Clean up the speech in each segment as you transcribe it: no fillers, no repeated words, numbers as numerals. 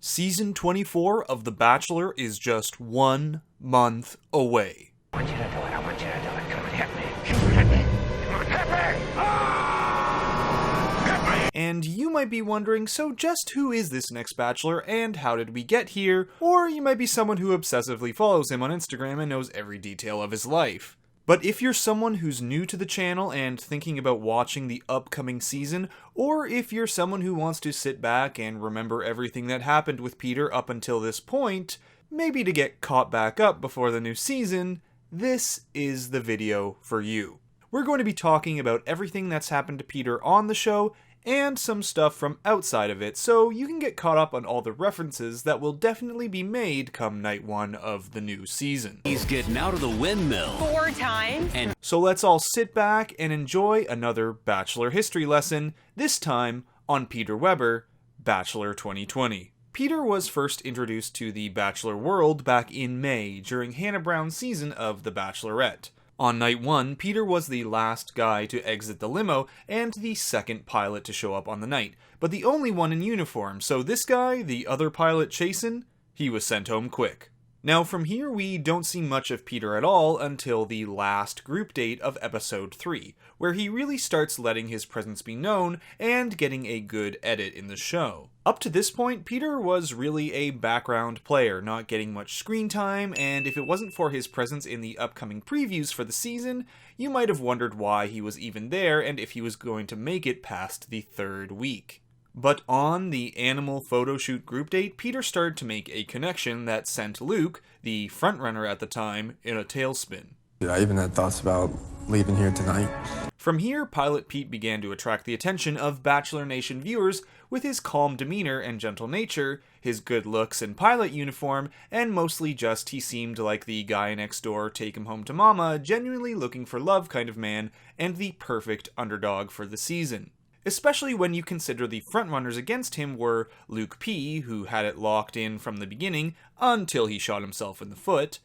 Season 24 of The Bachelor is just 1 month away. I want you to do it. I want you to do it. Come on, hit me. Come on, hit me. Come on, hit me. Ah! Hit me. And you might be wondering, so just who is this next Bachelor and how did we get here? Or you might be someone who obsessively follows him on Instagram and knows every detail of his life. But if you're someone who's new to the channel and thinking about watching the upcoming season, or if you're someone who wants to sit back and remember everything that happened with Peter up until this point, maybe to get caught back up before the new season, this is the video for you. We're going to be talking about everything that's happened to Peter on the show, and some stuff from outside of it, so you can get caught up on all the references that will definitely be made come night 1 of the new season. He's getting out of the windmill 4 times. and So let's all sit back and enjoy another Bachelor history lesson, this time on Peter Weber, Bachelor 2020. Peter was first introduced to the Bachelor world back in May during Hannah Brown's season of The Bachelorette. On night 1, Peter was the last guy to exit the limo and the second pilot to show up on the night, but the only one in uniform, so this guy, the other pilot Chasen, he was sent home quick. Now from here we don't see much of Peter at all until the last group date of episode 3, where he really starts letting his presence be known and getting a good edit in the show. Up to this point, Peter was really a background player, not getting much screen time, and if it wasn't for his presence in the upcoming previews for the season, you might have wondered why he was even there and if he was going to make it past the 3rd week. But on the animal photo shoot group date, Peter started to make a connection that sent Luke, the frontrunner at the time, in a tailspin. I even had thoughts about leaving here tonight. From here, Pilot Pete began to attract the attention of Bachelor Nation viewers with his calm demeanor and gentle nature, his good looks and pilot uniform, and mostly just he seemed like the guy next door, take him home to mama, genuinely looking for love kind of man, and the perfect underdog for the season. Especially when you consider the frontrunners against him were Luke P., who had it locked in from the beginning until he shot himself in the foot,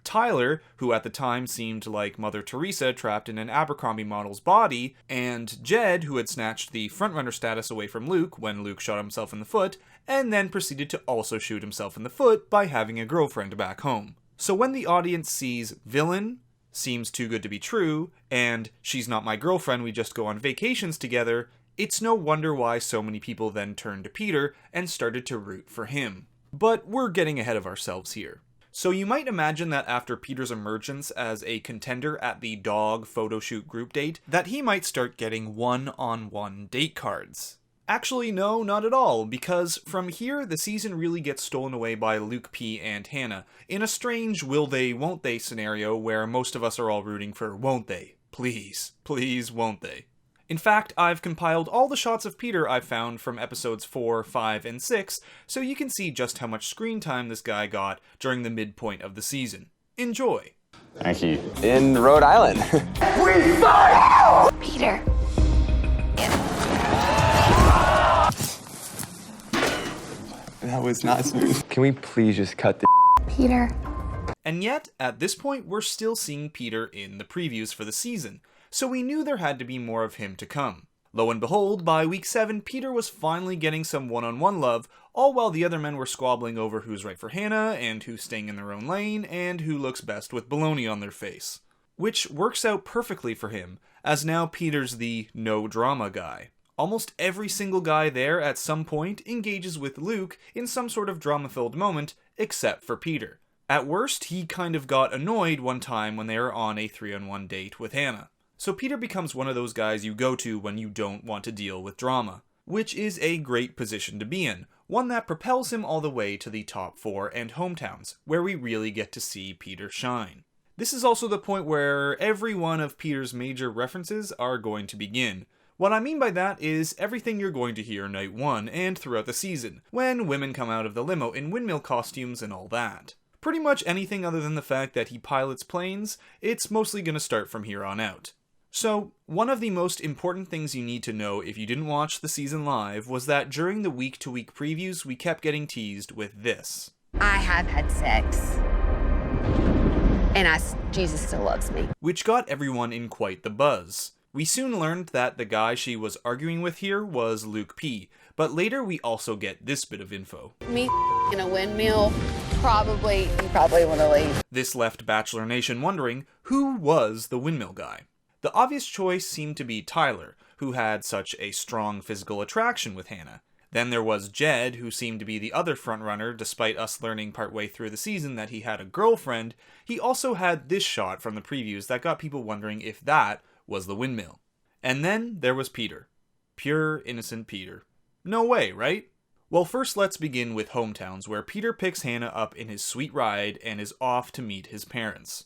Tyler, who at the time seemed like Mother Teresa trapped in an Abercrombie model's body, and Jed, who had snatched the frontrunner status away from Luke when Luke shot himself in the foot, and then proceeded to also shoot himself in the foot by having a girlfriend back home. So when the audience sees villain, seems too good to be true, and she's not my girlfriend, we just go on vacations together, it's no wonder why so many people then turned to Peter and started to root for him. But we're getting ahead of ourselves here. So you might imagine that after Peter's emergence as a contender at the dog photo shoot group date, that he might start getting one-on-one date cards. Actually, no, not at all, because from here, the season really gets stolen away by Luke P. and Hannah, in a strange will they, won't they scenario where most of us are all rooting for won't they. Please, please, won't they. In fact, I've compiled all the shots of Peter I've found from episodes 4, 5, and 6, so you can see just how much screen time this guy got during the midpoint of the season. Enjoy! Thank you. In Rhode Island. Peter. That was not smooth. Can we please just cut the Peter. And yet, at this point, we're still seeing Peter in the previews for the season, so we knew there had to be more of him to come. Lo and behold, by week 7, Peter was finally getting some one-on-one love, all while the other men were squabbling over who's right for Hannah, and who's staying in their own lane, and who looks best with baloney on their face. Which works out perfectly for him, as now Peter's the no-drama guy. Almost every single guy there at some point engages with Luke in some sort of drama-filled moment, except for Peter. At worst, he kind of got annoyed one time when they were on a 3-on-1 date with Hannah. So Peter becomes one of those guys you go to when you don't want to deal with drama, which is a great position to be in, one that propels him all the way to the top 4 and hometowns, where we really get to see Peter shine. This is also the point where every one of Peter's major references are going to begin. What I mean by that is everything you're going to hear night 1 and throughout the season, when women come out of the limo in windmill costumes and all that. Pretty much anything other than the fact that he pilots planes, it's mostly going to start from here on out. So, one of the most important things you need to know if you didn't watch the season live was that during the week-to-week previews, we kept getting teased with this. I have had sex. And Jesus still loves me. Which got everyone in quite the buzz. We soon learned that the guy she was arguing with here was Luke P., But later we also get this bit of info. Me in a windmill, you probably want to leave. This left Bachelor Nation wondering, who was the windmill guy? The obvious choice seemed to be Tyler, who had such a strong physical attraction with Hannah. Then there was Jed, who seemed to be the other frontrunner, despite us learning partway through the season that he had a girlfriend. He also had this shot from the previews that got people wondering if that was the windmill. And then there was Peter. Pure, innocent Peter. No way, right? Well, first let's begin with hometowns, where Peter picks Hannah up in his sweet ride and is off to meet his parents.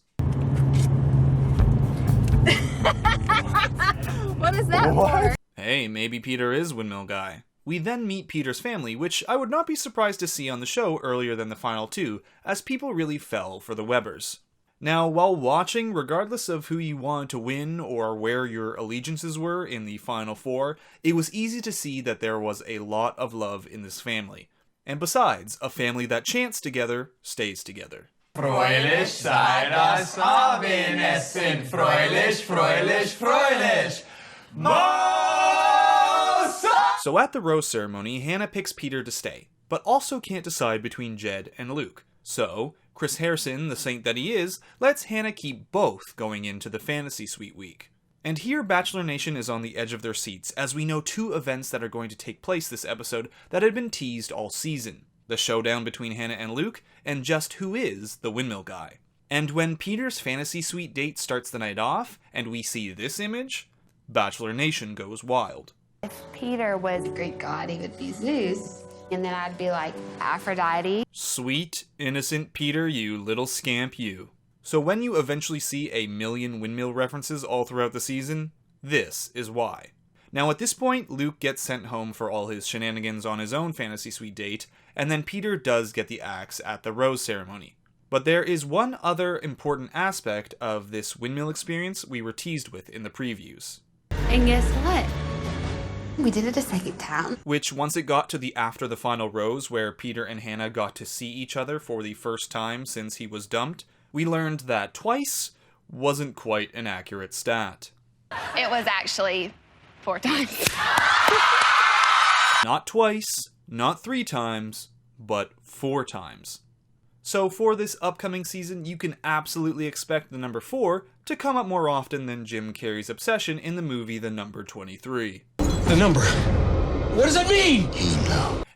What is that for? Hey, maybe Peter is windmill guy. We then meet Peter's family, which I would not be surprised to see on the show earlier than the final two, as people really fell for the Webbers. Now, while watching, regardless of who you wanted to win or where your allegiances were in the final four, it was easy to see that there was a lot of love in this family. And besides, a family that chants together stays together. Fröhlich sei das Abendessen. Fröhlich, fröhlich, fröhlich. So at the rose ceremony, Hannah picks Peter to stay, but also can't decide between Jed and Luke. So, Chris Harrison, the saint that he is, lets Hannah keep both going into the fantasy suite week. And here Bachelor Nation is on the edge of their seats, as we know two events that are going to take place this episode that had been teased all season. The showdown between Hannah and Luke, and just who is the windmill guy. And when Peter's fantasy suite date starts the night off, and we see this image, Bachelor Nation goes wild. If Peter was a Greek god, he would be Zeus. And then I'd be like Aphrodite. Sweet, innocent Peter, you little scamp you. So when you eventually see a million windmill references all throughout the season, this is why. Now at this point, Luke gets sent home for all his shenanigans on his own fantasy suite date, and then Peter does get the axe at the rose ceremony. But there is one other important aspect of this windmill experience we were teased with in the previews. And guess what? We did it a second time. Which, once it got to the after the final rose, where Peter and Hannah got to see each other for the first time since he was dumped, we learned that twice wasn't quite an accurate stat. It was actually 4 times. Not twice, not 3 times, but 4 times. So for this upcoming season, you can absolutely expect the number 4 to come up more often than Jim Carrey's obsession in the movie The Number 23. The number. What does that mean?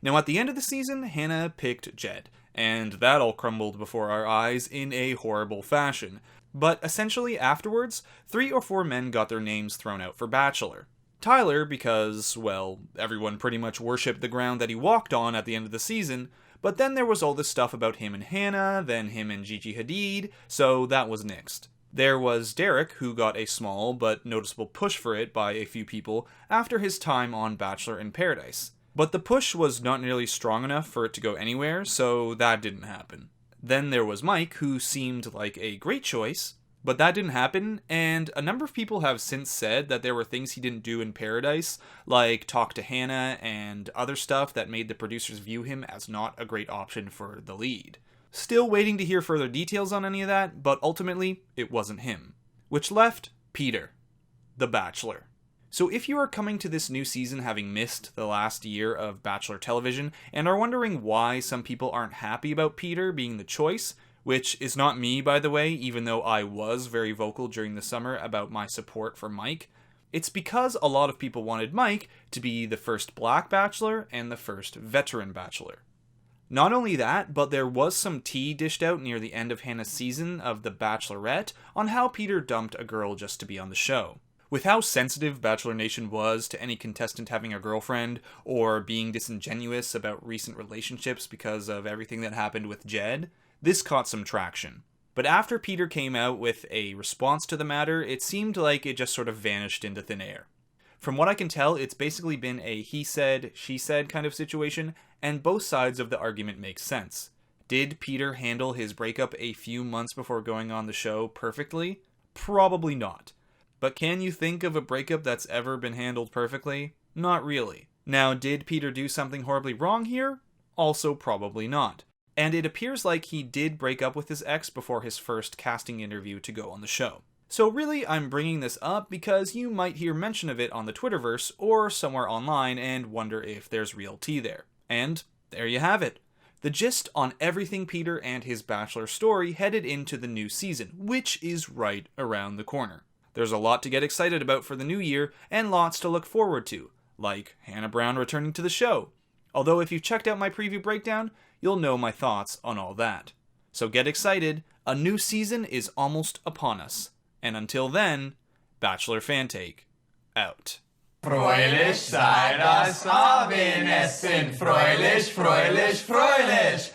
Now at the end of the season, Hannah picked Jed, and that all crumbled before our eyes in a horrible fashion. But essentially afterwards, 3 or 4 men got their names thrown out for Bachelor. Tyler because, well, everyone pretty much worshipped the ground that he walked on at the end of the season, but then there was all this stuff about him and Hannah, then him and Gigi Hadid, so that was nixed. There was Derek, who got a small but noticeable push for it by a few people after his time on Bachelor in Paradise. But the push was not nearly strong enough for it to go anywhere, so that didn't happen. Then there was Mike, who seemed like a great choice, but that didn't happen, and a number of people have since said that there were things he didn't do in Paradise, like talk to Hannah and other stuff that made the producers view him as not a great option for the lead. Still waiting to hear further details on any of that, but ultimately, it wasn't him. Which left Peter, the Bachelor. So if you are coming to this new season having missed the last year of Bachelor television, and are wondering why some people aren't happy about Peter being the choice, which is not me, by the way, even though I was very vocal during the summer about my support for Mike, it's because a lot of people wanted Mike to be the first Black Bachelor and the first veteran Bachelor. Not only that, but there was some tea dished out near the end of Hannah's season of The Bachelorette on how Peter dumped a girl just to be on the show. With how sensitive Bachelor Nation was to any contestant having a girlfriend, or being disingenuous about recent relationships because of everything that happened with Jed, this caught some traction. But after Peter came out with a response to the matter, it seemed like it just sort of vanished into thin air. From what I can tell, it's basically been a he said, she said kind of situation, and both sides of the argument make sense. Did Peter handle his breakup a few months before going on the show perfectly? Probably not. But can you think of a breakup that's ever been handled perfectly? Not really. Now, did Peter do something horribly wrong here? Also probably not. And it appears like he did break up with his ex before his first casting interview to go on the show. So really, I'm bringing this up because you might hear mention of it on the Twitterverse or somewhere online and wonder if there's real tea there. And there you have it. The gist on everything Peter and his Bachelor story headed into the new season, which is right around the corner. There's a lot to get excited about for the new year, and lots to look forward to, like Hannah Brown returning to the show. Although if you've checked out my preview breakdown, you'll know my thoughts on all that. So get excited, a new season is almost upon us. And until then, Bachelor Fantake, out. Fröhlich sei das Abendessen, fröhlich, fröhlich, fröhlich.